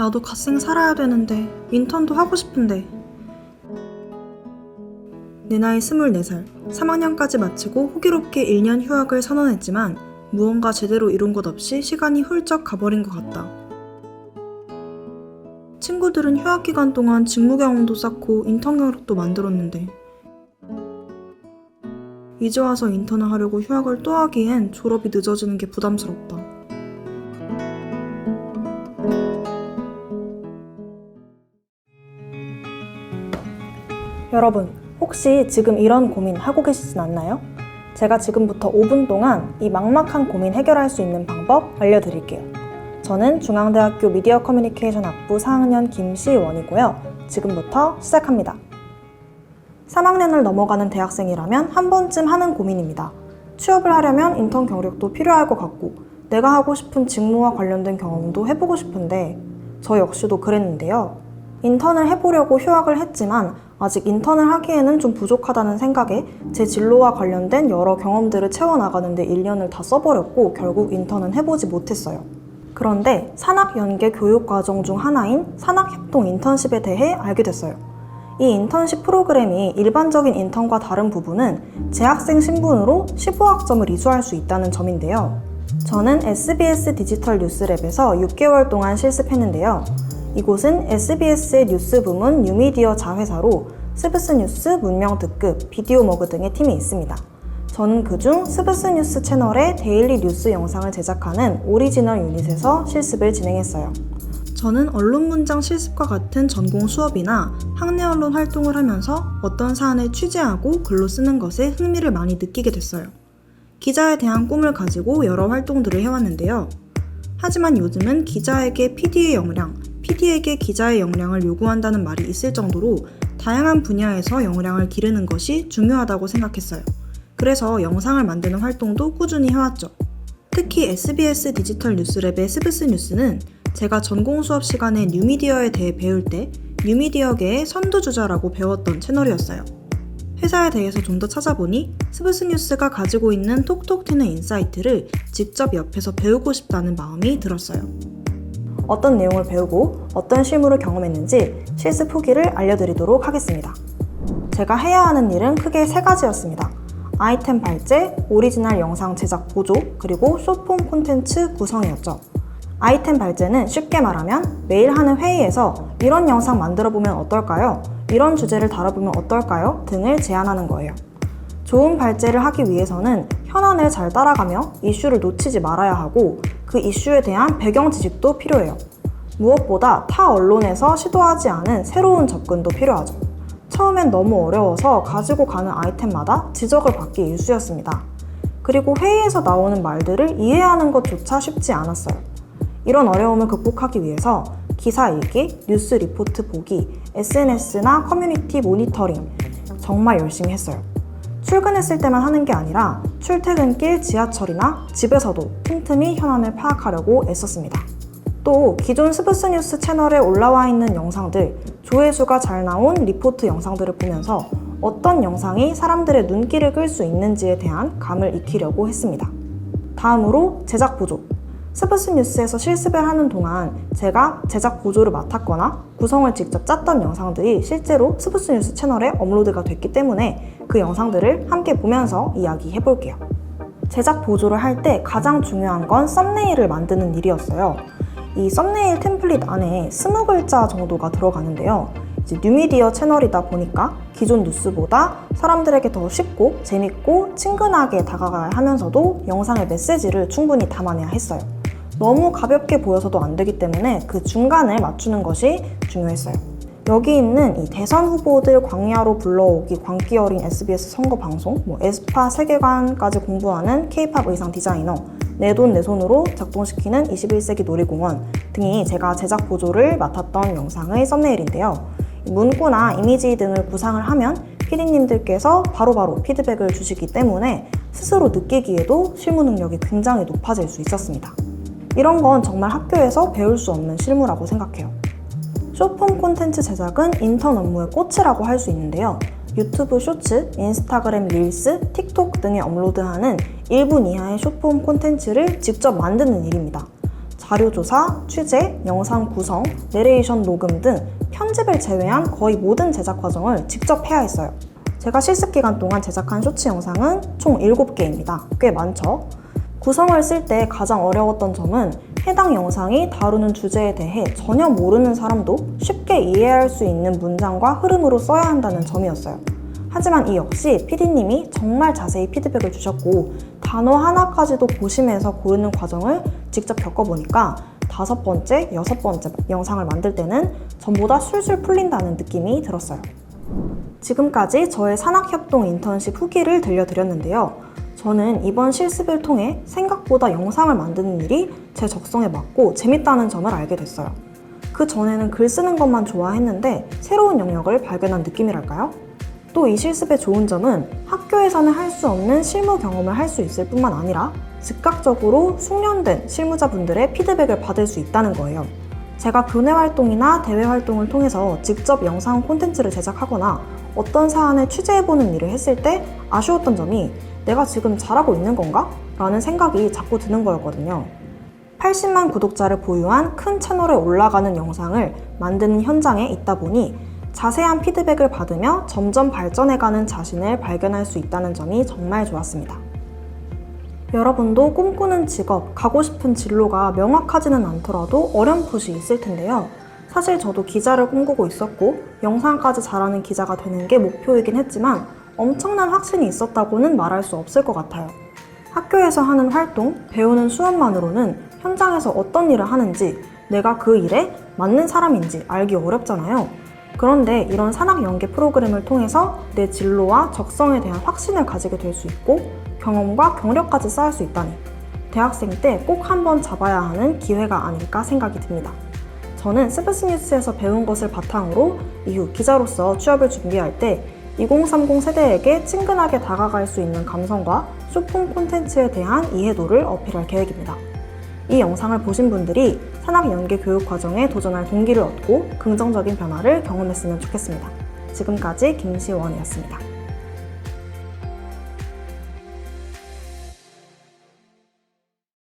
나도 갓생 살아야 되는데 인턴도 하고 싶은데. 내 나이 24살, 3학년까지 마치고 호기롭게 1년 휴학을 선언했지만 무언가 제대로 이룬 것 없이 시간이 훌쩍 가버린 것 같다. 친구들은 휴학 기간 동안 직무 경험도 쌓고 인턴 경력도 만들었는데 이제 와서 인턴을 하려고 휴학을 또 하기엔 졸업이 늦어지는 게 부담스럽다. 여러분, 혹시 지금 이런 고민 하고 계시진 않나요? 제가 지금부터 5분 동안 이 막막한 고민 해결할 수 있는 방법 알려드릴게요. 저는 중앙대학교 미디어 커뮤니케이션 학부 4학년 김시원이고요. 지금부터 시작합니다. 3학년을 넘어가는 대학생이라면 한 번쯤 하는 고민입니다. 취업을 하려면 인턴 경력도 필요할 것 같고 내가 하고 싶은 직무와 관련된 경험도 해보고 싶은데 저 역시도 그랬는데요. 인턴을 해보려고 휴학을 했지만 아직 인턴을 하기에는 좀 부족하다는 생각에 제 진로와 관련된 여러 경험들을 채워나가는데 1년을 다 써버렸고 결국 인턴은 해보지 못했어요. 그런데 산학연계 교육과정 중 하나인 산학협동 인턴십에 대해 알게 됐어요. 이 인턴십 프로그램이 일반적인 인턴과 다른 부분은 재학생 신분으로 15학점을 이수할 수 있다는 점인데요. 저는 SBS 디지털 뉴스랩에서 6개월 동안 실습했는데요. 이곳은 SBS의 뉴스 부문 뉴미디어 자회사로 스브스 뉴스, 문명 특급, 비디오 머그 등의 팀이 있습니다. 저는 그중 스브스 뉴스 채널의 데일리 뉴스 영상을 제작하는 오리지널 유닛에서 실습을 진행했어요. 저는 언론 문장 실습과 같은 전공 수업이나 학내 언론 활동을 하면서 어떤 사안을 취재하고 글로 쓰는 것에 흥미를 많이 느끼게 됐어요. 기자에 대한 꿈을 가지고 여러 활동들을 해왔는데요. 하지만 요즘은 기자에게 PD의 역량, PD에게 기자의 역량을 요구한다는 말이 있을 정도로 다양한 분야에서 역량을 기르는 것이 중요하다고 생각했어요. 그래서 영상을 만드는 활동도 꾸준히 해왔죠. 특히 SBS 디지털 뉴스랩의 스브스 뉴스는 제가 전공 수업 시간에 뉴미디어에 대해 배울 때 뉴미디어계의 선두주자라고 배웠던 채널이었어요. 회사에 대해서 좀 더 찾아보니 스브스 뉴스가 가지고 있는 톡톡 튀는 인사이트를 직접 옆에서 배우고 싶다는 마음이 들었어요. 어떤 내용을 배우고 어떤 실무를 경험했는지 실습 후기를 알려드리도록 하겠습니다. 제가 해야 하는 일은 크게 3가지였습니다. 아이템 발제, 오리지널 영상 제작 보조, 그리고 숏폼 콘텐츠 구성이었죠. 아이템 발제는 쉽게 말하면 매일 하는 회의에서 이런 영상 만들어보면 어떨까요? 이런 주제를 다뤄보면 어떨까요? 등을 제안하는 거예요. 좋은 발제를 하기 위해서는 현안을 잘 따라가며 이슈를 놓치지 말아야 하고 그 이슈에 대한 배경 지식도 필요해요. 무엇보다 타 언론에서 시도하지 않은 새로운 접근도 필요하죠. 처음엔 너무 어려워서 가지고 가는 아이템마다 지적을 받기 일쑤였습니다. 그리고 회의에서 나오는 말들을 이해하는 것조차 쉽지 않았어요. 이런 어려움을 극복하기 위해서 기사 읽기, 뉴스 리포트 보기, SNS나 커뮤니티 모니터링 정말 열심히 했어요. 출근했을 때만 하는 게 아니라 출퇴근길 지하철이나 집에서도 틈틈이 현안을 파악하려고 애썼습니다. 또 기존 스브스 뉴스 채널에 올라와 있는 영상들, 조회수가 잘 나온 리포트 영상들을 보면서 어떤 영상이 사람들의 눈길을 끌 수 있는지에 대한 감을 익히려고 했습니다. 다음으로 제작 보조. 스브스 뉴스에서 실습을 하는 동안 제가 제작 보조를 맡았거나 구성을 직접 짰던 영상들이 실제로 스브스 뉴스 채널에 업로드가 됐기 때문에 그 영상들을 함께 보면서 이야기해볼게요. 제작 보조를 할 때 가장 중요한 건 썸네일을 만드는 일이었어요. 이 썸네일 템플릿 안에 20글자 정도가 들어가는데요. 이제 뉴미디어 채널이다 보니까 기존 뉴스보다 사람들에게 더 쉽고 재밌고 친근하게 다가가야 하면서도 영상의 메시지를 충분히 담아내야 했어요. 너무 가볍게 보여서도 안 되기 때문에 그 중간을 맞추는 것이 중요했어요. 여기 있는 이 대선 후보들 광야로 불러오기 광기 어린 SBS 선거 방송, 에스파 세계관까지 공부하는 K-팝 의상 디자이너, 내 돈 내 손으로 작동시키는 21세기 놀이공원 등이 제가 제작 보조를 맡았던 영상의 썸네일인데요. 문구나 이미지 등을 구상을 하면 PD님들께서 바로바로 피드백을 주시기 때문에 스스로 느끼기에도 실무 능력이 굉장히 높아질 수 있었습니다. 이런 건 정말 학교에서 배울 수 없는 실무라고 생각해요. 숏폼 콘텐츠 제작은 인턴 업무의 꽃이라고 할 수 있는데요. 유튜브 쇼츠, 인스타그램 릴스, 틱톡 등에 업로드하는 1분 이하의 숏폼 콘텐츠를 직접 만드는 일입니다. 자료조사, 취재, 영상 구성, 내레이션 녹음 등 편집을 제외한 거의 모든 제작 과정을 직접 해야 했어요. 제가 실습 기간 동안 제작한 쇼츠 영상은 총 7개입니다. 꽤 많죠? 구성을 쓸 때 가장 어려웠던 점은 해당 영상이 다루는 주제에 대해 전혀 모르는 사람도 쉽게 이해할 수 있는 문장과 흐름으로 써야 한다는 점이었어요. 하지만 이 역시 PD님이 정말 자세히 피드백을 주셨고 단어 하나까지도 보시면서 고르는 과정을 직접 겪어보니까 5번째, 6번째 영상을 만들 때는 전보다 술술 풀린다는 느낌이 들었어요. 지금까지 저의 산학협동 인턴십 후기를 들려드렸는데요. 저는 이번 실습을 통해 생각보다 영상을 만드는 일이 제 적성에 맞고 재밌다는 점을 알게 됐어요. 그 전에는 글 쓰는 것만 좋아했는데 새로운 영역을 발견한 느낌이랄까요? 또 이 실습의 좋은 점은 학교에서는 할 수 없는 실무 경험을 할 수 있을 뿐만 아니라 즉각적으로 숙련된 실무자분들의 피드백을 받을 수 있다는 거예요. 제가 교내 활동이나 대외 활동을 통해서 직접 영상 콘텐츠를 제작하거나 어떤 사안을 취재해보는 일을 했을 때 아쉬웠던 점이 내가 지금 잘하고 있는 건가? 라는 생각이 자꾸 드는 거였거든요. 80만 구독자를 보유한 큰 채널에 올라가는 영상을 만드는 현장에 있다 보니 자세한 피드백을 받으며 점점 발전해가는 자신을 발견할 수 있다는 점이 정말 좋았습니다. 여러분도 꿈꾸는 직업, 가고 싶은 진로가 명확하지는 않더라도 어렴풋이 있을 텐데요. 사실 저도 기자를 꿈꾸고 있었고 영상까지 잘하는 기자가 되는 게 목표이긴 했지만 엄청난 확신이 있었다고는 말할 수 없을 것 같아요. 학교에서 하는 활동, 배우는 수업만으로는 현장에서 어떤 일을 하는지 내가 그 일에 맞는 사람인지 알기 어렵잖아요. 그런데 이런 산학연계 프로그램을 통해서 내 진로와 적성에 대한 확신을 가지게 될 수 있고 경험과 경력까지 쌓을 수 있다니 대학생 때 꼭 한번 잡아야 하는 기회가 아닐까 생각이 듭니다. 저는 스브스 뉴스에서 배운 것을 바탕으로 이후 기자로서 취업을 준비할 때 2030 세대에게 친근하게 다가갈 수 있는 감성과 쇼폼 콘텐츠에 대한 이해도를 어필할 계획입니다. 이 영상을 보신 분들이 산학연계 교육 과정에 도전할 동기를 얻고 긍정적인 변화를 경험했으면 좋겠습니다. 지금까지 김시원이었습니다.